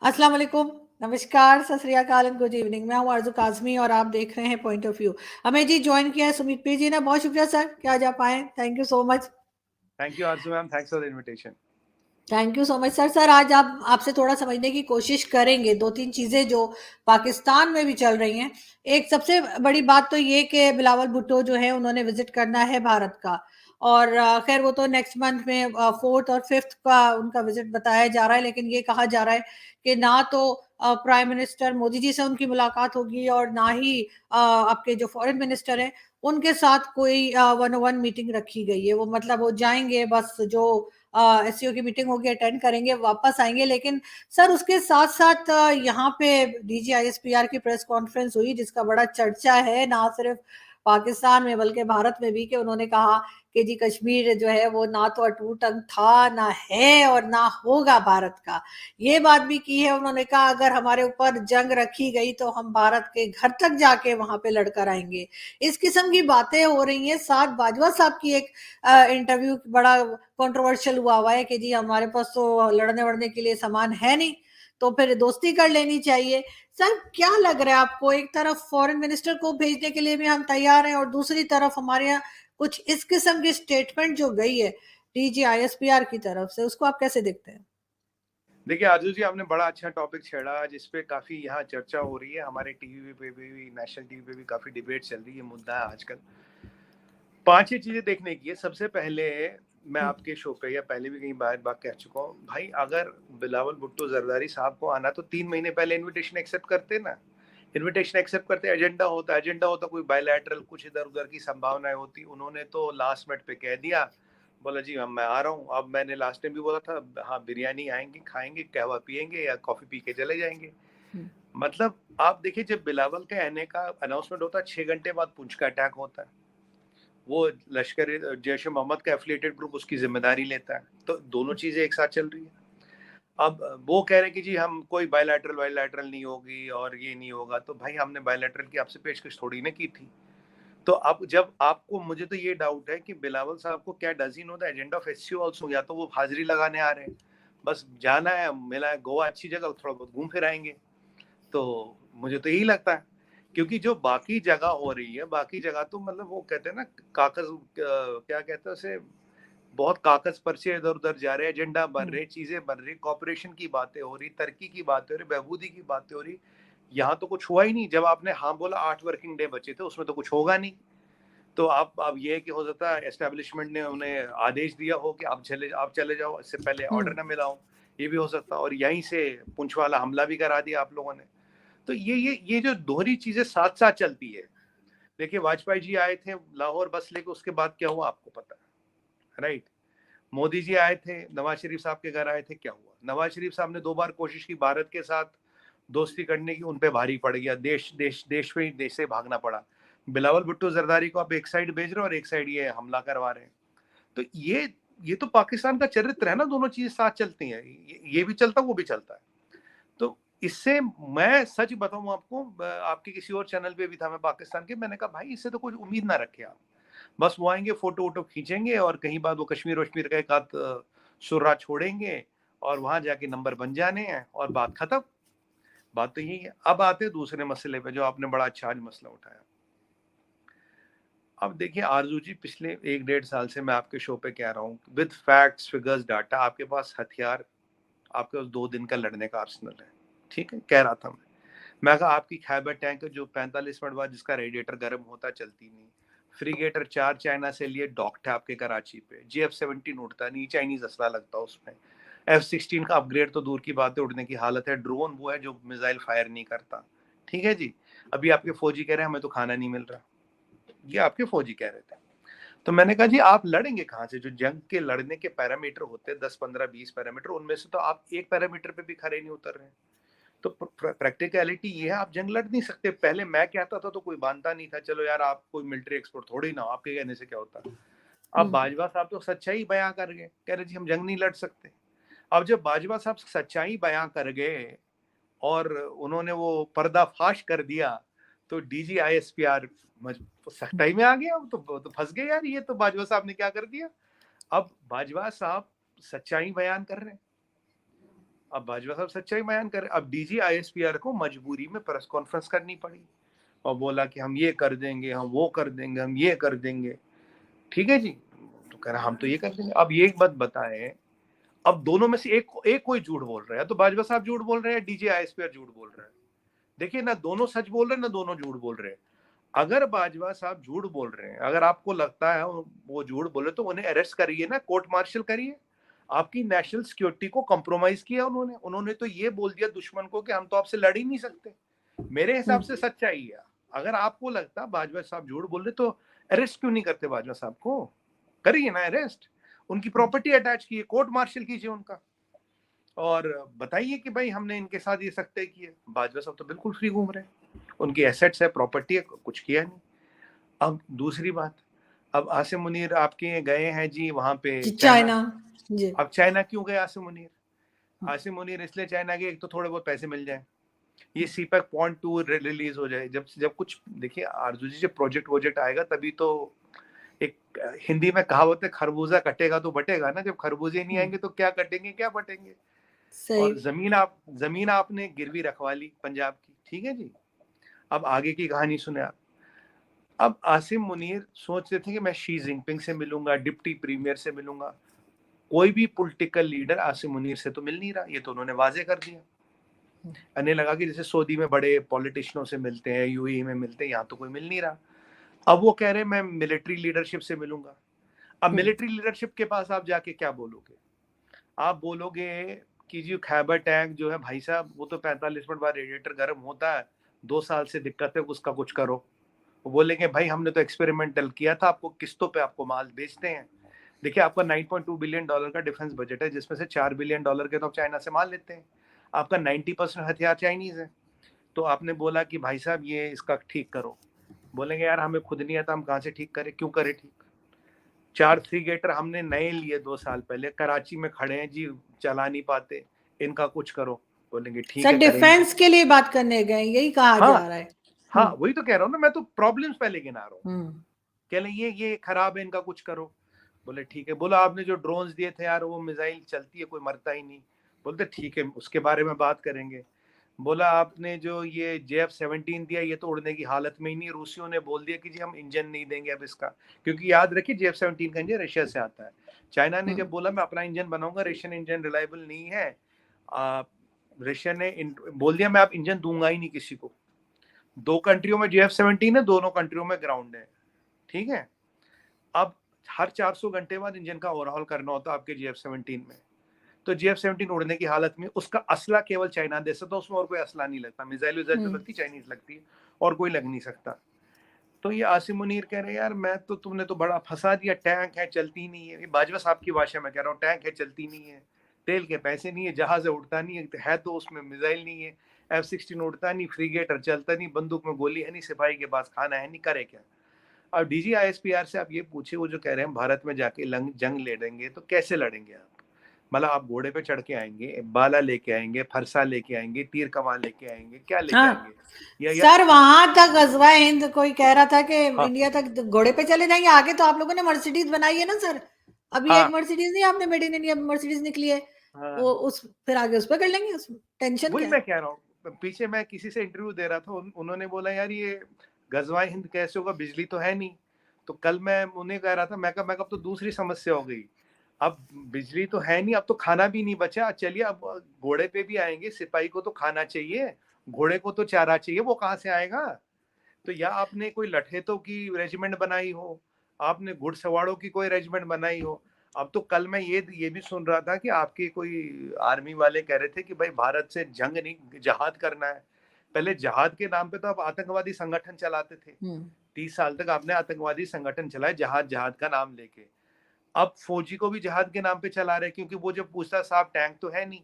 अस्सलाम वालेकुम, नमस्कार, सत श्री अकाल एंड गुड इवनिंग। मैं हूँ आरज़ू काज़मी और आप देख रहे हैं पॉइंट ऑफ व्यू। हमें जी जॉइन किया है सुमित पी जी ने, बहुत शुक्रिया सर कि आज आप आए। Thank you so much. Thank you Aarzoo ma'am, thanks for the invitation. Thank you so much sir. Sir आज आप आपसे थोड़ा समझने की कोशिश करेंगे दो तीन चीज़ें जो पाकिस्तान में भी चल रही हैं। एक सबसे बड़ी बात तो ये कि बिलावल भुट्टो जो है उन्होंने विजिट करना है भारत का, और खैर वो तो नेक्स्ट मंथ में 4th और 5th का उनका विजिट बताया जा रहा है, लेकिन ये कहा जा रहा है कि ना तो प्राइम मिनिस्टर मोदी जी से उनकी मुलाकात होगी और ना ही आपके जो फॉरेन मिनिस्टर हैं उनके साथ कोई 1-on-1 मीटिंग रखी गई है। वो मतलब वो जाएंगे, बस जो एससीओ की मीटिंग होगी अटेंड करेंगे, वापस आएंगे। लेकिन सर उसके साथ साथ यहाँ पे डीजी आईएसपीआर की प्रेस कॉन्फ्रेंस हुई जिसका बड़ा चर्चा है, ना सिर्फ पाकिस्तान में बल्कि भारत में भी, कि उन्होंने कहा कि जी कश्मीर जो है वो ना तो अटूट अंग था, ना है और ना होगा भारत का। ये बात भी की है उन्होंने, कहा अगर हमारे ऊपर जंग रखी गई तो हम भारत के घर तक जाके वहां पे लड़कर आएंगे। इस किस्म की बातें हो रही हैं। साथ बाजवा साहब की एक इंटरव्यू बड़ा कंट्रोवर्शियल हुआ है कि जी हमारे पास तो लड़ने वड़ने के लिए सामान है नहीं, तो फिर दोस्ती कर लेनी चाहिए। सर क्या लग रहा है आपको, एक तरफ फॉरेन मिनिस्टर को भेजने के लिए भी हम तैयार हैं और दूसरी तरफ हमारे यहाँ कुछ इस किस्म की स्टेटमेंट जो गई है डीजी आईएसपीआर की तरफ से, उसको आप कैसे देखते हैं? देखिए आरजू जी, आपने बड़ा अच्छा टॉपिक छेड़ा जिसपे काफी यहाँ चर्चा हो रही है। हमारे टीवी पे भी, नेशनल टीवी पे भी काफी डिबेट चल रही है। मुद्दा है आजकल 5 ही चीजें देखने की है। सबसे पहले मैं आपके शो पे या पहले भी कई बात कह चुका हूँ भाई, अगर बिलावल भुट्टो जरदारी साहब को आना तो 3 महीने पहले इनविटेशन एक्सेप्ट करते ना। इनविटेशन एक्सेप्ट करते, एजेंडा होता कोई बायलैटरल, कुछ इधर उधर की संभावनाएं होती। उन्होंने तो लास्ट मिनट पे कह दिया, बोला जी हम मैं आ रहा हूँ। अब मैंने लास्ट टाइम भी बोला था, हाँ बिरयानी आएंगे, खाएंगे, कहवा पियेंगे या कॉफी पी के चले जाएंगे। मतलब आप देखिए, जब बिलावल के आने का अनाउंसमेंट होता है 6 घंटे बाद पुंछ का अटैक होता है। वो लश्कर जैश ए मोहम्मद का एफिलिएटेड ग्रुप उसकी जिम्मेदारी लेता है। तो दोनों चीजें एक साथ चल रही है। अब वो कह रहे हैं कि जी हम कोई बायलैटरल नहीं होगी और ये नहीं होगा। तो भाई हमने बायलैटरल की आपसे पेशकश थोड़ी ना की थी। तो अब जब आपको, मुझे तो ये डाउट है कि बिलावल साहब को क्या does he know the agenda of SCO also. या तो वो हाजिरी लगाने आ रहे हैं, बस जाना है, मिला है, गोवा अच्छी जगह, थोड़ा बहुत घूम फिर आएंगे। तो मुझे तो यही लगता है, क्योंकि जो बाकी जगह हो रही है, बाकी जगह तो मतलब वो कहते हैं ना, कागज क्या कहते हैं उसे, बहुत कागज पर्चे इधर उधर जा रहे हैं, एजेंडा बन रहे, चीजें बन रही, कॉपरेशन की बातें हो रही, तरक्की की बातें हो रही, बहबूदी की बातें हो रही। यहाँ तो कुछ हुआ ही नहीं। जब आपने हाँ बोला 8 वर्किंग डे बचे थे, उसमें तो कुछ होगा नहीं। तो अब ये है कि हो सकता है एस्टेब्लिशमेंट ने उन्हें आदेश दिया हो कि आप चले जाओ, इससे पहले ऑर्डर ना मिला हो। ये भी हो सकता है। और यहीं से पुंछ वाला हमला भी करा दिया आप लोगों ने। तो ये जो दोहरी चीजें साथ साथ चलती है। देखिए वाजपेयी जी आए थे लाहौर बस लेके, उसके बाद क्या हुआ आपको पता है, राइट? मोदी जी आए थे, नवाज शरीफ साहब के घर आए थे, क्या हुआ? नवाज शरीफ साहब ने 2 बार कोशिश की भारत के साथ दोस्ती करने की, उन पे भारी पड़ गया। देश में ही देश से भागना पड़ा। बिलावल भुट्टो जरदारी को आप एक साइड भेज रहे हो और एक साइड ये हमला करवा रहे हैं। तो ये तो पाकिस्तान का चरित्र है ना, दोनों चीजें साथ चलती हैं। ये भी चलता, वो भी चलता है। तो इससे मैं सच बताऊं आपको, आपके किसी और चैनल पे भी था मैं पाकिस्तान के, मैंने कहा भाई इससे तो कोई उम्मीद ना रखे आप। बस वो आएंगे, फोटो वोटो खींचेंगे और कहीं बाद वो कश्मीर वश्मीर का एक आध सुर्रा छोड़ेंगे और वहां जाके नंबर बन जाने हैं और बात खत्म। बात तो यही है। अब आते हैं दूसरे मसले पे, जो आपने बड़ा अच्छा आज मसला उठाया। अब देखिए आरजू जी, पिछले 1-1.5 साल से मैं आपके शो पे कह रहा हूँ, विद फैक्ट्स फिगर्स डाटा, आपके पास हथियार, आपके पास 2 दिन का लड़ने का आर्सेनल है। ठीक है, कह रहा था मैं कहा आपकी खैबर टैंक जो 45 मिनट बाद जिसका रेडिएटर गर्म होता चलती नहीं। फ्रीगेटर 4 चाइना से लिए डॉक्ड है आपके कराची पे। JF-17 उड़ता नहीं, चाइनीज असला लगता उसमें। F-16 का अपग्रेड तो दूर की बात है, उड़ने की हालत है। ड्रोन वो है जो मिसाइल फायर नहीं करता। ठीक है जी। अभी आपके फौजी कह रहे हैं हमें तो खाना नहीं मिल रहा। ये आपके फौजी कह रहे थे। तो मैंने कहा जी आप लड़ेंगे कहाँ से? जो जंग के लड़ने के पैरामीटर होते हैं 10, 15, 20 पैरामीटर, उनमें से तो आप एक पैरामीटर पे भी खरे नहीं उतर रहे हैं। तो प्रैक्टिकलिटी ये है, आप जंग लड़ नहीं सकते। पहले मैं कहता था तो कोई मानता नहीं था, चलो यार आप कोई मिलिट्री एक्सपर्ट थोड़ी ना हो, आपके कहने से क्या होता। अब बाजवा साहब तो सच्चाई बयां कर गए, कह रहे जी हम जंग नहीं लड़ सकते। अब जब बाजवा साहब सच्चाई बयां कर गए और उन्होंने वो पर्दाफाश कर दिया, तो DGISPR सख्ताई में आ गया। अब तो फंस गए यार, ये तो बाजवा साहब ने क्या कर दिया। अब बाजवा साहब सच्चाई बयान कर रहे हैं। अब बाजवा साहब सच्चाई बयान करें। अब डीजी आईएसपीआर को मजबूरी में प्रेस कॉन्फ्रेंस करनी पड़ी और बोला कि हम ये कर देंगे, हम वो कर देंगे, हम ये कर देंगे। ठीक है जी, तो कह रहा हम तो ये कर देंगे। अब ये एक बात बताएं, अब दोनों में से एक कोई झूठ बोल रहा है, तो बाजवा साहब झूठ बोल रहे हैं, डीजी आईएसपीआर झूठ बोल रहा है। देखिए, ना दोनों सच बोल रहे हैं, ना दोनों झूठ बोल रहे हैं। अगर बाजवा साहब झूठ बोल रहे हैं, अगर आपको लगता है वो झूठ बोले, तो उन्हें अरेस्ट करिए ना, कोर्ट मार्शल करिए। आपकी नेशनल सिक्योरिटी को कॉम्प्रोमाइज किया उन्होंने तो ये बोल दिया दुश्मन को कि हम तो आपसे लड़ ही नहीं सकते। मेरे हिसाब से सच्चाई है। अगर आपको लगता बाजवा साहब झूठ बोल रहे, तो अरेस्ट क्यों नहीं करते बाजवा साहब को? करिए ना अरेस्ट, उनकी प्रॉपर्टी अटैच कीजिए, कोर्ट मार्शल कीजिए उनका, और बताइए कि भाई हमने इनके साथ ये सख्ते किए। बाजवा साहब तो बिल्कुल फ्री घूम रहे हैं, उनकी एसेट्स है, प्रॉपर्टी है, कुछ किया नहीं। अब दूसरी बात, अब आसिम मुनीर आपके गए हैं जी वहां पे चाइना। जी। अब चाइना क्यों गए आसिम मुनीर? आसिम मुनीर इसलिए चाइना गए, एक तो थोड़े बहुत पैसे मिल जाए, ये सीपैक पॉइंट 2 रिलीज हो जाए। जब कुछ देखिए आरजू जी, जब प्रोजेक्ट आएगा तभी तो। एक हिंदी में कहावत है, खरबूजा कटेगा तो बटेगा ना। जब खरबूजे नहीं आएंगे तो क्या कटेंगे, क्या बटेंगे? और जमीन आपने गिरवी रखवा ली पंजाब की, ठीक है जी। अब आगे की कहानी सुने आप। अब आसिम मुनीर सोच रहे थे कि मैं शी जिनपिंग से मिलूंगा, डिप्टी प्रीमियर से मिलूंगा। कोई भी पॉलिटिकल लीडर आसिम मुनीर से तो मिल नहीं रहा, ये तो उन्होंने वाजे कर दिया। अन्य लगा कि जैसे सऊदी में बड़े पॉलिटिशियनों से मिलते हैं, यूएई में मिलते हैं, यहाँ तो कोई मिल नहीं रहा। अब वो कह रहे हैं मैं मिलिट्री लीडरशिप से मिलूंगा। अब मिलिट्री लीडरशिप के पास आप जाके क्या बोलोगे? आप बोलोगे कि जी खैबर टैंक जो है भाई साहब, वो तो 45 मिनट बाद रेडिएटर गर्म होता है, 2 साल से दिक्कत है, उसका कुछ करो। वो बोलेंगे भाई हमने तो एक्सपेरिमेंटल किया था, आपको किस्तों पे आपको माल बेचते हैं। देखिए, आपका $9.2 बिलियन का डिफेंस बजट है, जिसमें से $4 बिलियन के तो आप चाइना से माल लेते हैं। आपका 90% हथियार चाइनीज है। तो आपने बोला कि भाई साहब ये इसका ठीक करो। बोलेंगे यार हमें खुद नहीं आता, हम कहाँ से ठीक करें? क्यों करें ठीक? 4 फ्रीगेटर हमने नए लिए 2 साल पहले, कराची में खड़े हैं जी, चला नहीं पाते, इनका कुछ करो। बोलेंगे ठीक सर है करेंगे। डिफेंस के लिए बात करने गए, यही कहा हाँ जा रहा है। हाँ, वही तो कह रहा हूँ ना, मैं तो प्रॉब्लम्स पहले गिना रहा हूँ। हम्म। कह लें ये खराब है, इनका कुछ करो। बोले ठीक है। बोला आपने जो ड्रोन्स दिए थे यार, वो मिसाइल चलती है, कोई मरता ही नहीं। बोलते ठीक है, उसके बारे में बात करेंगे। बोला आपने जो ये JF-17 दिया, ये तो उड़ने की हालत में ही नहीं। रूसियों ने बोल दिया कि जी हम इंजन नहीं देंगे अब इसका, क्योंकि याद रखिए JF-17 का इंजन रशिया से आता है। चाइना ने जब बोला मैं अपना इंजन बनाऊंगा, रशियन इंजन रिलायबल नहीं है, रशिया ने बोल दिया मैं अब इंजन दूंगा ही नहीं किसी को। 2 कंट्रियों में JF-17 है, दोनों कंट्रियों में ग्राउंड है, ठीक है। अब हर 400 घंटे बाद इंजन का ओवरहॉल करना होता है आपके JF-17 में। तो JF-17 उड़ने की हालत में, उसका असला केवल चाइना दे सकता, उसमें और कोई असला नहीं लगता। मिसाइल विजाइल जो लगती चाइनीज लगती है, और कोई लग नहीं सकता। तो ये आसिम मुनीर कह रहे हैं यार मैं तो, तुमने तो बड़ा फंसा दिया, टैंक है चलती नहीं है। बाजवा साहब की भाषा में कह रहा हूँ, टैंक है चलती नहीं है, तेल के पैसे नहीं है, जहाज है उड़ता नहीं है तो उसमें मिसाइल नहीं है, F-16 उड़ता नहीं, फ्रीगेटर चलता नहीं, बंदूक में गोली है नहीं, सिपाही के पास खाना है नहीं, करे क्या? अब डीजी आईएसपीआर से आप ये पूछे, वो जो कह रहे हैं भारत में जाके जंग लड़ेंगे, तो कैसे लड़ेंगे आप? मतलब आप घोड़े पे चढ़ के आएंगे, बाला लेके आएंगे, फरसा लेके आएंगे, तीर कमान लेके आएंगे, क्या लेके हाँ आएंगे? या सर, वहां तक गजवा हिंद कोई कह रहा था कि हाँ इंडिया तक घोड़े पे चले जाएंगे। आगे तो आप लोगों ने मर्सिडीज बनाई है ना सर, अभी एक हाँ मर्सिडीज नहीं, आपने मेड इन इंडिया मर्सिडीज निकली है, हाँ, वो उस फिर आगे उस पर कर लेंगे, उसमें टेंशन वही क्या मैं है? कह रहा हूँ। पीछे मैं किसी से इंटरव्यू दे रहा था, उन्होंने बोला यार ये गजवा हिंद कैसे होगा, बिजली तो है नहीं। तो कल मैं उन्हें कह रहा था, मैं कहा अब तो दूसरी समस्या हो गई। अब बिजली तो है नहीं, अब तो खाना भी नहीं बचा। चलिए अब घोड़े पे भी आएंगे, सिपाही को तो खाना चाहिए, घोड़े को तो चारा चाहिए, वो कहाँ से आएगा? तो या आपने कोई लठेतों की रेजिमेंट बनाई हो, आपने घुड़सवारों की कोई रेजिमेंट बनाई हो। अब तो कल मैं ये भी सुन रहा था कि आपके कोई आर्मी वाले कह रहे थे कि भाई भारत से जंग नहीं, जहाद करना है। पहले जहाद के नाम पे तो आप आतंकवादी संगठन चलाते थे, 30 साल तक आपने आतंकवादी संगठन चलाए जहाद जहाद का नाम लेके। अब फौजी को भी जहाद के नाम पे चला रहे, क्योंकि वो जब पूछता साहब टैंक तो है नहीं,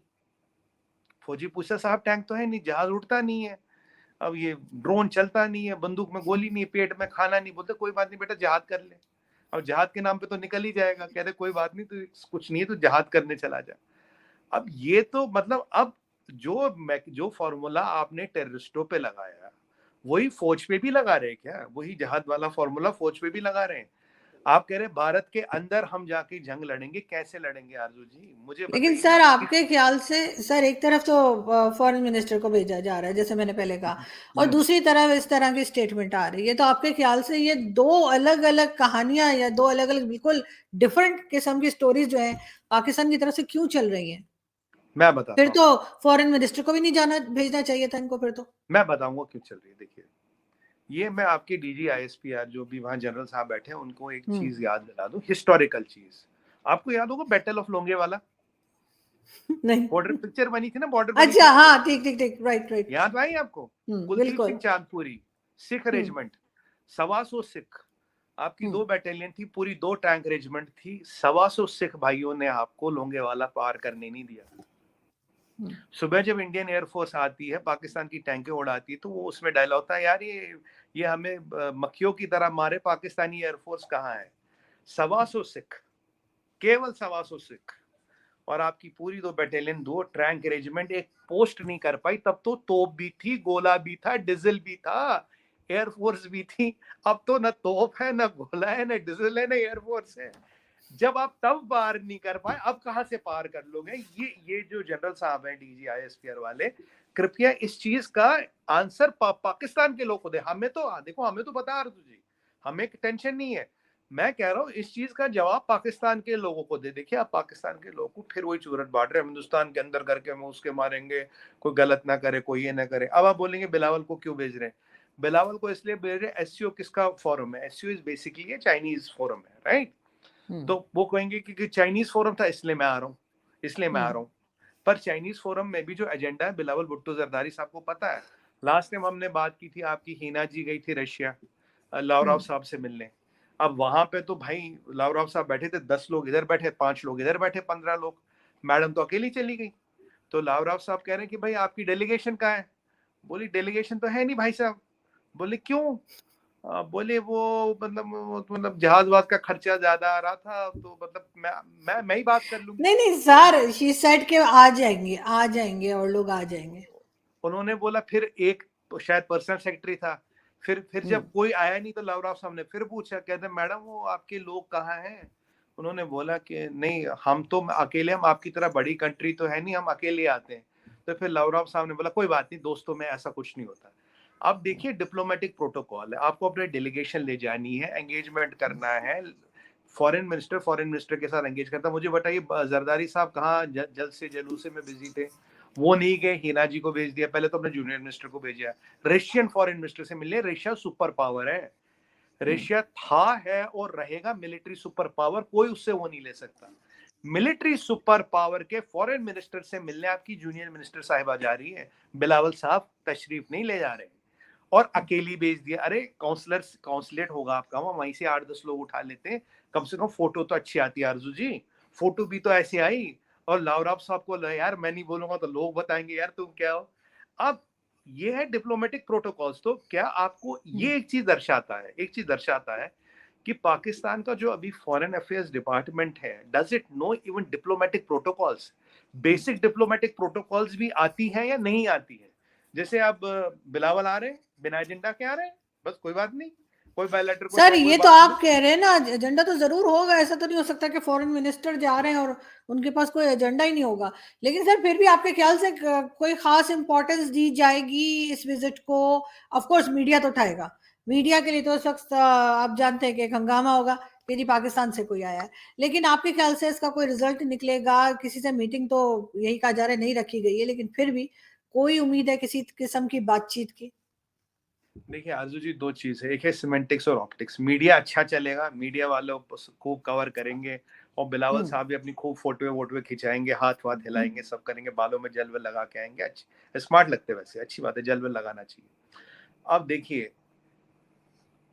फौजी पूछता साहब टैंक तो है नहीं, जहाज उड़ता नहीं है, अब ये ड्रोन चलता नहीं है, बंदूक में गोली नहीं, पेट में खाना नहीं। बोलते कोई बात नहीं बेटा, जहाद कर ले। अब जहाद के नाम पे तो निकल ही जाएगा। कहते कोई बात नहीं, तो कुछ नहीं है, तो जहाद करने चला जा। अब ये तो मतलब अब जो फॉर्मूला आपने टेररिस्टों पे लगाया, वही फौज पे भी लगा रहे हैं क्या? वही जहाद वाला फॉर्मूला फौज पे भी लगा रहे हैं। आप कह रहे हैं भारत के अंदर हम जाके जंग लड़ेंगे, कैसे लड़ेंगे आरजू जी, मुझे लेकिन बताइए। सर आपके ख्याल से सर एक तरफ तो फॉरेन मिनिस्टर को भेजा जा रहा है जैसे मैंने पहले कहा, और हम्म, दूसरी तरफ इस तरह की स्टेटमेंट आ रही है, तो आपके ख्याल से ये दो अलग अलग कहानियां या दो अलग अलग बिल्कुल डिफरेंट किस्म की स्टोरीज जो है पाकिस्तान की तरफ से क्यों चल रही हैं? मैं फिर बताता हूँ, तो फॉरेन मिनिस्टर को भी नहीं जाना भेजना चाहिए था इनको फिर तो। मैं बताऊंगा क्यों चल रही है। देखिए, ये मैं आपके डीजी आईएसपीआर जो भी वहां जनरल साहब बैठे हैं उनको एक हम्म। चीज याद दिला दूं, हिस्टोरिकल चीज। आपको याद होगा बैटल ऑफ लोंगेवाला, नहीं। बॉर्डर पिक्चर बनी थी ना, बॉर्डर बनी थी अच्छा, उस पे, हाँ, ठीक ठीक ठीक, राइट राइट। याद आई आपको? कुलदीप बिल्कुल। सिंह चांदपुरी, सिख हम्म। रेजिमेंट, 125 सिख, आपकी हम्म। 2 बैटालियन थी, पूरी 2 टैंक रेजिमेंट थी, 125 सिख भाइयों ने आपको लोंगेवाला पार करने नहीं दिया। हम्म। सुबह जब इंडियन एयरफोर्स आती है, पाकिस्तान की टैंकें उड़ाती है, तो वो उसमें डायलॉग होता है, यार ये हमें मक्खियों की तरह मारे, पाकिस्तानी एयरफोर्स कहाँ है? 125 सिख, केवल 125 सिख, और आपकी पूरी 2 बैटालियन, 2 टैंक रेजिमेंट एक पोस्ट नहीं कर पाई। तब तो तोप भी थी, गोला भी था, डीजल भी था, एयरफोर्स भी थी। अब तो न तोप है, न गोला है, न डीजल है, न एयरफोर्स है। जब आप तब पार नहीं कर पाए, अब कहां से पार कर लोगे? ये जो जनरल साहब हैं डीजी आईएसपीआर वाले, कृपया इस चीज का आंसर पाकिस्तान के लोग को दे। हमें तो देखो, हमें तो बता रहे तुझे, हमें टेंशन नहीं है। मैं कह रहा हूँ इस चीज का जवाब पाकिस्तान के लोगों को दे। देखिए, आप पाकिस्तान के लोगों को फिर वही चूरट बांट रहे हैं, हिंदुस्तान के अंदर करके हम उसके मारेंगे, कोई गलत ना करे, कोई ये ना करे। अब आप बोलेंगे बिलावल को क्यों भेज रहे हैं? बिलावल को इसलिए भेज रहे हैं, एससीओ किसका फोरम है? SCO is basically Chinese forum है, राइट? हम्म। तो वो कहेंगे कि चाइनीज फोरम था इसलिए मैं आ रहा हूँ, इसलिए मैं आ हम्म। रहा हूँ। पर चाइनीज फोरम में भी जो एजेंडा है, बिलावल भुट्टो जरदारी साहब को पता है। लास्ट टाइम हमने बात की थी, आपकी हिना जी गई थी रशिया लावराव हम्म। साहब से मिलने। अब वहां पे तो भाई लावराव साहब बैठे थे, 10 लोग इधर बैठे, 5 लोग इधर बैठे, 15 लोग, मैडम तो अकेली चली गई। तो लावराव साहब कह रहे हैं कि भाई आपकी डेलीगेशन कहाँ है? बोली डेलीगेशन तो है नहीं भाई साहब। बोले क्यों? बोले वो मतलब जहाज वाज का खर्चा ज्यादा आ रहा था, तो मतलब मैं ही बात कर लूंगी। नहीं नहीं तो सर, शी सेड के आ जाएंगे और लोग आ जाएंगे। उन्होंने बोला, फिर एक शायद पर्सनल सेक्रेटरी था, फिर हम्म। जब कोई आया नहीं तो लवराव साहब ने फिर पूछा, कहते मैडम वो आपके लोग कहाँ हैं? उन्होंने बोला कि नहीं, हम तो अकेले, हम आपकी तरह बड़ी कंट्री तो है नहीं, हम अकेले आते हैं। तो फिर लवराव साहब ने बोला कोई बात नहीं दोस्तों में ऐसा कुछ नहीं होता। अब देखिए, डिप्लोमेटिक प्रोटोकॉल है, आपको अपने डेलीगेशन ले जानी है, एंगेजमेंट करना है, फॉरेन मिनिस्टर के साथ एंगेज करता। मुझे बताइए जरदारी साहब कहाँ जल्द से जलूसे में बिजी थे, वो नहीं गए, हिना जी को भेज दिया, पहले तो अपने जूनियर मिनिस्टर को भेजा। रशियन फॉरेन मिनिस्टर से मिलने, रशिया सुपर पावर है, हम्म। रशिया था, है और रहेगा मिलिट्री सुपर पावर, कोई उससे वो नहीं ले सकता। मिलिट्री सुपर पावर के फॉरेन मिनिस्टर से मिलने आपकी जूनियर मिनिस्टर साहिबा जा रही है, बिलावल साहब तशरीफ नहीं ले जा रहे, और अकेली भेज दिया। अरे काउंसलर काउंसलेट होगा आपका, वहीं से 8-10 लोग उठा लेते हैं, कम से कम फोटो तो अच्छी आती है आरजू जी, फोटो भी तो ऐसे आई। और लावराब साहब को यार मैं नहीं बोलूंगा तो लोग बताएंगे यार तुम क्या हो। अब ये है डिप्लोमेटिक प्रोटोकॉल्स। तो क्या आपको हम्म। ये एक चीज दर्शाता है, एक चीज दर्शाता है कि पाकिस्तान का जो अभी फॉरेन अफेयर्स डिपार्टमेंट है, does it no even diplomatic protocols? Basic diplomatic protocols भी आती हैं या नहीं आती है? जैसे अब बिलावल आ रहे हैं, बिना एजेंडा के आ रहे हैं, बस कोई बात नहीं, कोई बायोलेटर सर कोई ये तो बात नहीं। आप कह रहे हैं ना, एजेंडा तो जरूर होगा, ऐसा तो नहीं हो सकता कि फॉरेन मिनिस्टर जा रहे हैं और उनके पास कोई एजेंडा ही नहीं होगा। लेकिन सर फिर भी आपके ख्याल से कोई खास इंपॉर्टेंस दी जाएगी इस विजिट को? ऑफ कोर्स मीडिया तो उठाएगा, मीडिया के लिए तो इस वक्त आप जानते हैं कि एक हंगामा होगा कि जी पाकिस्तान से कोई आया है। लेकिन आपके ख्याल से इसका कोई रिजल्ट निकलेगा? किसी से मीटिंग तो यही कहा जा रहा है नहीं रखी गई है, लेकिन फिर भी कोई उम्मीद है किसी किस्म की बातचीत की? देखिए आरजू जी, दो चीज है, एक है सिमेंटिक्स और ऑप्टिक्स। मीडिया अच्छा चलेगा, मीडिया वालों खूब कवर करेंगे, और बिलावल हम्म। साहब भी अपनी खूब फोटो वोटो खिंचाएंगे, हाथ वाथ हिलाएंगे, हम्म। सब करेंगे, बालों में जल वल लगा के आएंगे, अच्छे स्मार्ट लगते हैं, वैसे अच्छी बात है, जल वल लगाना चाहिए। अब देखिए,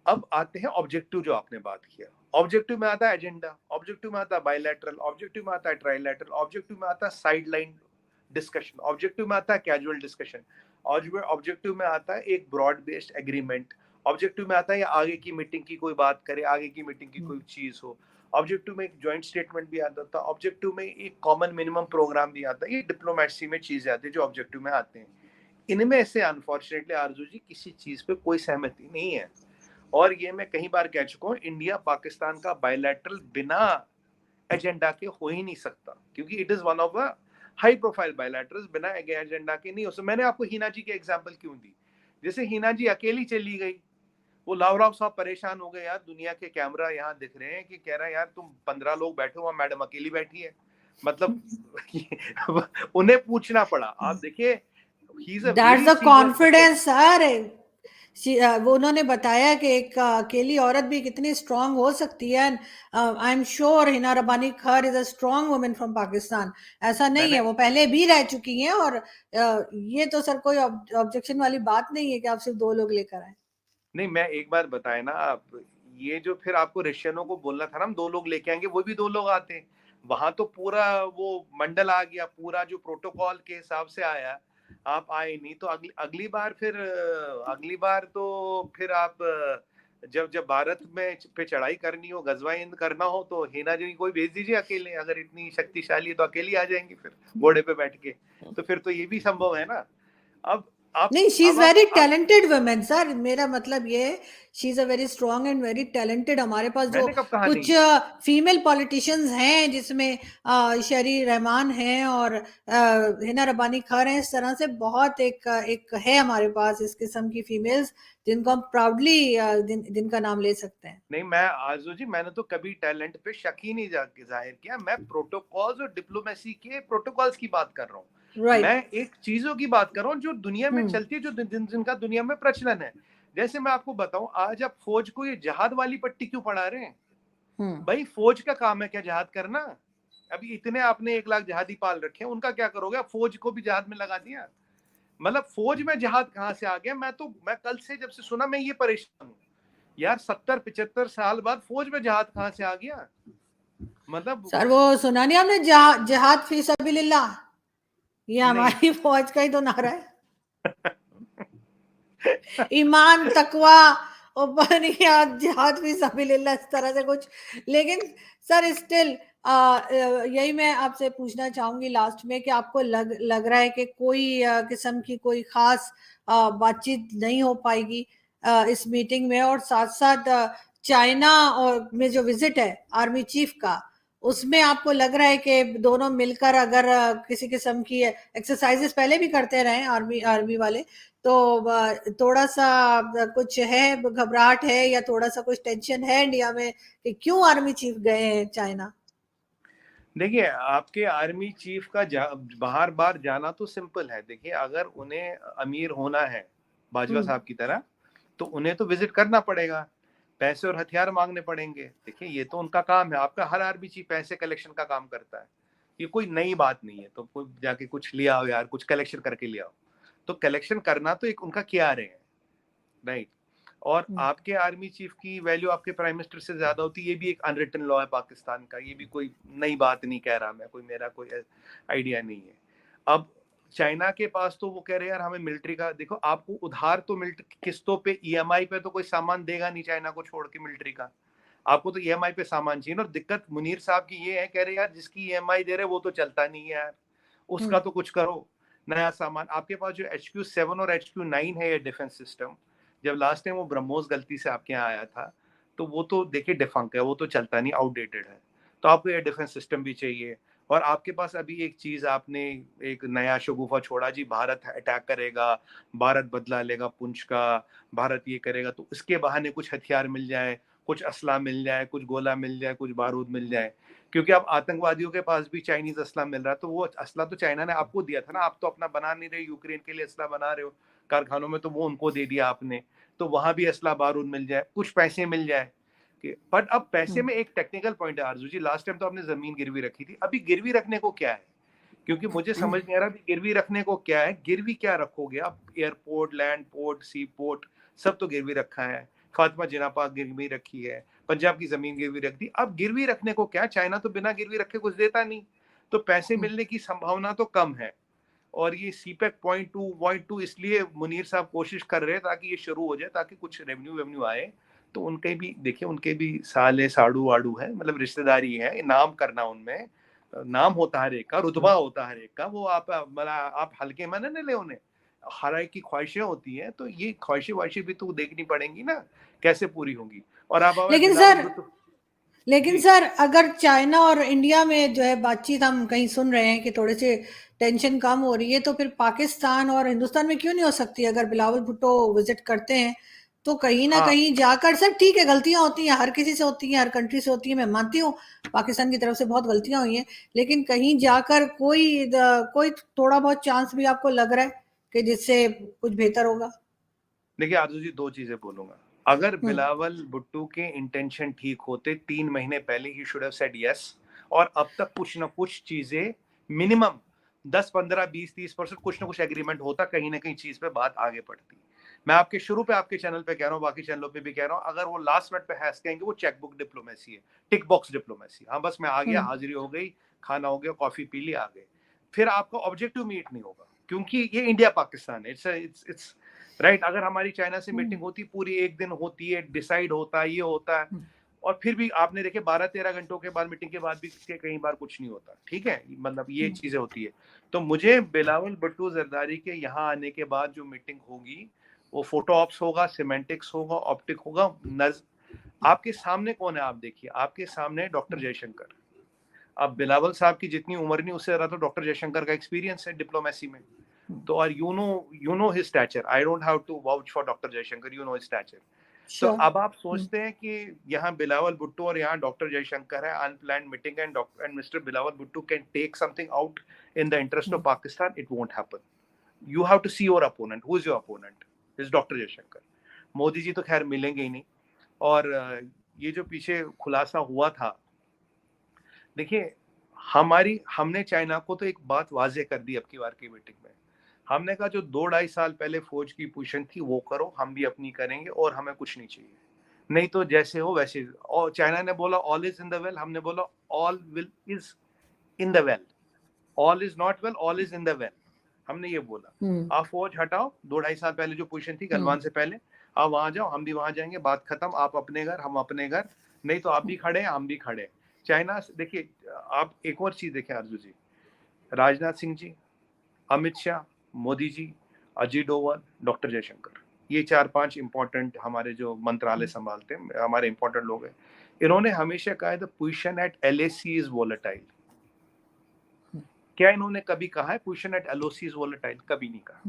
अब आते हैं ऑब्जेक्टिव जो आपने बात किया। ऑब्जेक्टिव में आता है एजेंडा, ऑब्जेक्टिव में आता है बायलैटरल, ऑब्जेक्टिव में आता है ट्राइलैटरल, ऑब्जेक्टिव में आता है साइड लाइन डिस्कशन, ऑब्जेक्टिव में आता है कैजुअल डिस्कशन, ऑब्जेक्टिव में आता है एक ब्रॉड बेस्ड एग्रीमेंट, ऑब्जेक्टिव में आता है या आगे की मीटिंग की कोई बात करे, आगे की मीटिंग की कोई चीज हो, ऑब्जेक्टिव में एक ज्वाइंट स्टेटमेंट भी आता था, ऑब्जेक्टिव में एक कॉमन मिनिमम प्रोग्राम भी आता है। ये डिप्लोमेसी में चीजें आती है जो ऑब्जेक्टिव में आते हैं। इनमें से अनफॉर्चुनेटली आरजू जी किसी चीज पे कोई सहमति नहीं है। और ये मैं कई बार कह चुका हूँ, इंडिया पाकिस्तान का बायलैटरल बिना एजेंडा के हो ही नहीं सकता, क्योंकि it is one of the high profile bilaterals, बिना एजेंडा के नहीं हो सकता। मैंने आपको हिना जी के एग्जांपल क्यों दी, जैसे हिना जी अकेली चली गई, वो लावराव साहब परेशान हो गए, यार दुनिया के कैमरा यहाँ दिख रहे हैं कि कह रहा है यार तुम 15 लोग बैठे हो, मैडम अकेली बैठी है, मतलब उन्हें पूछना पड़ा। आप देखिए, he is a that's very the senior person. Confidence sir. वो उन्होंने बताया कि एक अकेली औरत भी कितनी स्ट्रांग हो सकती है। आई एम श्योर हिना रबानी खर is a strong women from Pakistan. ऐसा नहीं है, मैंने वो पहले भी रह चुकी हैं। और ये तो सर कोई ऑब्जेक्शन वाली बात नहीं है कि आप सिर्फ 2 लोग लेकर आए। नहीं, मैं एक बार बताए ना आप, ये जो फिर आपको रशियनों को बोलना था ना हम 2 लोग लेके आएंगे, वो भी 2 लोग आते, वहां तो पूरा वो मंडल आ गया, पूरा जो प्रोटोकॉल के हिसाब से आया, आप आए नहीं। तो अगली बार फिर अगली बार तो फिर आप जब जब भारत में पे चढ़ाई करनी हो, गजवा हिंद करना हो, तो हिना जी कोई भेज दीजिए अकेले, अगर इतनी शक्तिशाली है तो अकेली आ जाएंगी फिर घोड़े पे बैठ के, तो फिर तो ये भी संभव है ना। अब आप नहीं, शी इज अब वेरी आप टैलेंटेड वुमेन सर, मेरा मतलब ये है she is a very strong and very talented. हमारे पास जो मैंने कब कहा कुछ नहीं है। फीमेल पॉलिटिशियंस हैं, जिसमें शरी रहमान हैं और हिना रबानी खर हैं, इस तरह से बहुत एक है हमारे पास इस किस्म की फीमेल्स, जिनको हम प्राउडली जिनका नाम ले सकते हैं। नहीं, मैं आरजू जी, मैंने तो कभी टैलेंट पे शक ही नहीं जाहिर किया, मैं प्रोटोकॉल्स और डिप्लोमेसी के प्रोटोकॉल्स की बात कर रहा हूँ, मैं राइट। एक चीजों की बात कर रहा हूँ जो दुनिया में हम्म। चलती है, जो जिनका दुनिया में प्रचलन है। जैसे मैं आपको बताऊं, आज आप फौज को ये जहाद वाली पट्टी क्यों पढ़ा रहे हैं? हम्म। भाई फौज का काम है क्या जहाद करना? अभी इतने आपने 1 लाख जहादी पाल रखे हैं, उनका क्या करोगे? फौज को भी जहाद में लगा दिया, मतलब फौज में जहाद कहां से आ गया? मैं कल से जब से सुना मैं ये परेशान हूँ यार, 70-75 साल बाद फौज में जहाद कहां से आ गया? मतलब सर वो सुना नहीं आपने, जिहाद फी सबिलिल्लाह, ये नहीं। हमारी फौज का ही तो नारा है। ईमान तकवा और जिहाद भी सबिलिल्लाह, इस तरह से कुछ। लेकिन सर स्टिल यही मैं आपसे पूछना चाहूंगी लास्ट में कि आपको लग रहा है कि कोई किस्म की कोई खास बातचीत नहीं हो पाएगी इस मीटिंग में, और साथ साथ चाइना और में जो विजिट है आर्मी चीफ का, उसमें आपको लग रहा है कि दोनों मिलकर अगर किसी किस्म की एक्सरसाइजेस पहले भी करते रहे आर्मी आर्मी वाले, तो थोड़ा सा कुछ है, घबराहट है या थोड़ा सा कुछ टेंशन है इंडिया में कि क्यों आर्मी चीफ गए हैं चाइना? देखिए, आपके आर्मी चीफ का बाहर बार जाना तो सिंपल है। देखिए, अगर उन्हें अमीर होना है बाजवा हम्म। साहब की तरह, तो उन्हें तो विजिट करना पड़ेगा, पैसे और हथियार मांगने पड़ेंगे। देखिए, ये तो उनका काम है, आपका हर आर्मी चीफ पैसे कलेक्शन का काम करता है, ये कोई नई बात नहीं है। तो कोई जाके कुछ लिया हो यार, कुछ कलेक्शन करके लिया हो, तो कलेक्शन करना तो एक उनका क्या रहे हैं, राइट। और हम्म। आपके आर्मी चीफ की वैल्यू आपके प्राइम मिनिस्टर से ज्यादा होती है, ये भी एक अनरिटन लॉ है पाकिस्तान का, ये भी कोई नई बात नहीं कह रहा मैं, कोई मेरा कोई आइडिया नहीं है। अब चाइना के पास तो वो कह रहे हैं यार हमें मिलिट्री का, देखो आपको उधार तो मिलिट्री किस्तों पे, ईएमआई पे तो कोई सामान देगा नहीं चाइना को छोड़ के मिलिट्री का, आपको तो ईएमआई पे सामान चाहिए ना। और दिक्कत मुनीर साहब की ये है, कह रहे यार जिसकी ईएमआई दे रहे वो तो चलता नहीं है यार, उसका हम्म। तो कुछ करो नया सामान। आपके पास जो HQ7 और HQ9 है ये डिफेंस सिस्टम, जब लास्ट टाइम वो ब्रह्मोस गलती से आपके यहाँ आया था, तो वो तो देखिए डिफंक है, वो तो चलता नहीं, आउटडेटेड है। तो आपको ये डिफेंस सिस्टम भी चाहिए। और आपके पास अभी एक चीज आपने एक नया शगुफा छोड़ा जी, भारत अटैक करेगा, भारत बदला लेगा पुंछ का, भारत ये करेगा, तो उसके बहाने कुछ हथियार मिल जाए, कुछ असला मिल जाए, कुछ गोला मिल जाए, कुछ बारूद मिल जाए। क्योंकि अब आतंकवादियों के पास भी चाइनीज असला मिल रहा है, तो वो असला तो चाइना ने आपको दिया था ना, आप तो अपना बना नहीं रहे, यूक्रेन के लिए असला बना रहे हो कारखानों में, तो वो उनको दे दिया आपने, तो वहां भी असला बारूद मिल जाए, कुछ पैसे मिल जाए। बट अब पैसे हम्म। में एक टेक्निकल पॉइंट है आरजू जी, लास्ट टाइम तो आपने जमीन गिरवी रखी थी, अभी गिरवी रखने को क्या है? क्योंकि मुझे समझ नहीं आ रहा अभी गिरवी रखने को क्या है, गिरवी क्या रखोगे आप? एयरपोर्ट, लैंड पोर्ट, सी पोर्ट, सब तो गिरवी रखा है, फातिमा जिना पाक गिरवी रखी है, पंजाब की जमीन गिरवी रख दी, अब गिरवी रखने को क्या? चाइना तो बिना गिरवी रखे कुछ देता नहीं, तो पैसे हम्म। मिलने की संभावना तो कम है। और ये सीपेक पॉइंट टू इसलिए मुनीर साहब कोशिश कर रहे हैं ताकि ये शुरू हो जाए, ताकि कुछ रेवेन्यू वेन्यू आए। तो उनके भी देखिए, उनके भी साले साड़ू वाड़ू है, मतलब रिश्तेदारी है, नाम करना उनमें, नाम होता है हर एक का, रुतबा होता है हर एक का, वो आप मतलब आप हल्के में न ले उन्हें। हर एक की ख्वाहिशें होती हैं, तो ये ख्वाहिशें भी तो देखनी पड़ेंगी ना, कैसे पूरी होंगी। और अब हमें लेकिन बिलावल सर भुट्टो लेकिन जी सर अगर चाइना और इंडिया में जो है बातचीत हम कहीं सुन रहे हैं कि थोड़े से टेंशन कम हो रही है, तो फिर पाकिस्तान और हिंदुस्तान में क्यों नहीं हो सकती? अगर बिलावल भुट्टो विजिट करते हैं तो कहीं ना हाँ, कहीं जाकर, सर ठीक है गलतियां होती हैं, हर किसी से होती हैं, हर कंट्री से होती है, मैं मानती हूँ पाकिस्तान की तरफ से बहुत गलतियां हुई हैं, लेकिन कहीं जाकर कोई थोड़ा बहुत चांस भी आपको लग रहा है कि जिससे कुछ बेहतर होगा? देखिए आरजू जी, 2 चीजें बोलूंगा। अगर हम्म। बिलावल भुट्टो के इंटेंशन ठीक होते 3 महीने पहले he should have said yes, और अब तक कुछ ना कुछ चीजें मिनिमम 10, 15, 20, 30% कुछ ना कुछ एग्रीमेंट होता, कहीं ना कहीं चीज पे बात आगे बढ़ती। मैं आपके शुरू पे आपके चैनल पे कह रहा हूँ, बाकी चैनलों पे भी कह रहा हूँ, अगर वो लास्ट मिनट पे हैस कहेंगे, वो चेकबुक डिप्लोमेसी है, टिक बॉक्स डिप्लोमेसी। हाँ बस मैं आ गया, हम्म। हाजिरी हो गई, खाना हो गया, कॉफी पी ली, आ गए। फिर आपका ऑब्जेक्टिव मीट नहीं होगा, क्योंकि ये इंडिया पाकिस्तान है। It's right. अगर हमारी चाइना से मीटिंग होती, पूरी एक दिन होती है, डिसाइड होता है, ये होता है, और फिर भी आपने देखे 12-13 घंटों के बाद, मीटिंग के बाद भी कई बार कुछ नहीं होता। ठीक है, मतलब ये चीजें होती है। तो मुझे बिलावल भुट्टो जरदारी के यहाँ आने के बाद जो मीटिंग होगी, वो फोटो ऑप्स होगा, सिमेंटिक्स होगा, ऑप्टिक होगा। आपके सामने कौन है? आप देखिए, आपके सामने डॉक्टर जयशंकर। अब बिलावल साहब की जितनी उम्र नहीं, उससे ज्यादा तो डॉक्टर जयशंकर का एक्सपीरियंस है डिप्लोमेसी में। तो और you know his stature, I don't have to vouch for doctor Jaishankar, you know his stature. तो श्योर। अब आप सोचते हैं कि यहाँ बिलावल भुट्टो और यहाँ डॉक्टर जयशंकर है, unplanned meeting, and mister Bilawal Bhutto can take something out in the interest of Pakistan, it won't happen. You have to see your opponent, who is your opponent? Is doctor Jaishankar. Modi ji तो खैर मिलेंगे ही नहीं। और ये जो पीछे खुलासा हुआ था, देखिए, हमने चाइना को तो एक बात वाजे कर दी अब की बार की मीटिंग में। हमने कहा जो 2-2.5 साल पहले फौज की पोजीशन थी वो करो, हम भी अपनी करेंगे, और हमें कुछ नहीं चाहिए। नहीं तो जैसे हो वैसे। और चाइना ने बोला all is in the well, हमने बोला all will is in the well. All is not well, all is in the well, हमने ये बोला। आप फौज हटाओ, 2-2.5 साल पहले जो पोजीशन थी गलवान से पहले, आप वहां जाओ, हम भी वहां जाएंगे, बात खत्म। आप अपने घर, हम अपने घर। नहीं तो आप भी खड़े हैं, हम भी खड़े हैं। चाइना देखिए, आप एक और चीज देखें आरजू जी, राजनाथ सिंह जी, अमित शाह, मोदी जी, अजीत डोवाल, डॉक्टर जयशंकर, ये 4-5 इंपॉर्टेंट हमारे जो मंत्रालय संभालते हैं, हमारे इंपॉर्टेंट लोग हैं। इन्होंने हमेशा कहा है the position at LAC is volatile. क्या इन्होंने कभी कहा है position at LOC is volatile? कभी नहीं कहा।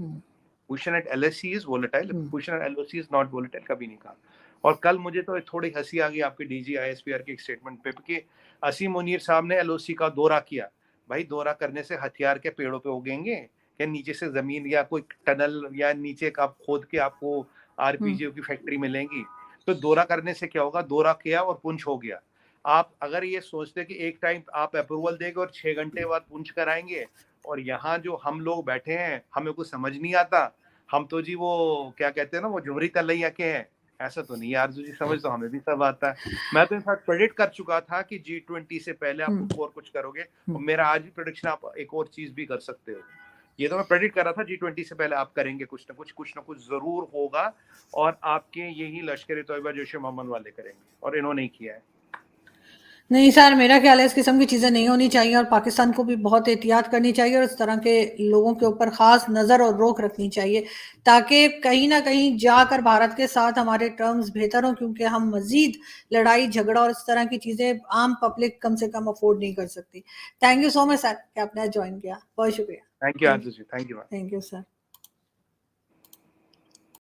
Position at LAC is volatile, position at LOC is not volatile, कभी नहीं कहा। और कल मुझे तो थोड़ी हंसी आ गई आपके डीजी आईएसपीआर के एक स्टेटमेंट पे कि असीम मुनीर साहब ने एलओसी का दौरा किया। भाई, दौरा करने से हथियार के पेड़ों पे उगेंगे क्या? नीचे से जमीन या कोई टनल या नीचे का खोद के आपको आरपीजी की फैक्ट्री मिलेंगी? तो दौरा करने से क्या होगा? दौरा किया और पुंछ हो गया। आप अगर ये सोचते कि एक टाइम आप अप्रूवल देंगे और 6 घंटे बाद पुंछ कराएंगे, और यहाँ जो हम लोग बैठे हैं, हमें कुछ समझ नहीं आता, हम तो जी वो क्या कहते हैं ना, वो झुमरी तलैया के हैं। ऐसा तो नहीं यार जी, समझ तो हमें भी सब आता है। मैं तो इनफैक्ट प्रेडिक्ट कर चुका था कि G20 से पहले आप कुछ और कुछ करोगे, और मेरा आज भी प्रेडिक्शन, आप एक और चीज भी कर सकते हो। ये तो मैं प्रेडिक्ट कर रहा था G20 से पहले आप करेंगे कुछ ना कुछ जरूर होगा, और आपके यही लश्कर तोयबा जैश मोहम्मद वाले करेंगे, और इन्होंने ही किया है। नहीं सर, मेरा ख्याल है इस किस्म की चीज़ें नहीं होनी चाहिए, और पाकिस्तान को भी बहुत एहतियात करनी चाहिए, और इस तरह के लोगों के ऊपर ख़ास नज़र और रोक रखनी चाहिए, ताकि कहीं न कहीं जाकर भारत के साथ हमारे टर्म्स बेहतर हों, क्योंकि हम मज़ीद लड़ाई झगड़ा और इस तरह की चीज़ें आम पब्लिक कम से कम अफोर्ड नहीं कर सकती। Thank you so much sir कि आपने ज्वाइन किया। बहुत शुक्रिया। Thank you thank Aarzoo ji, thank you. Thank you sir.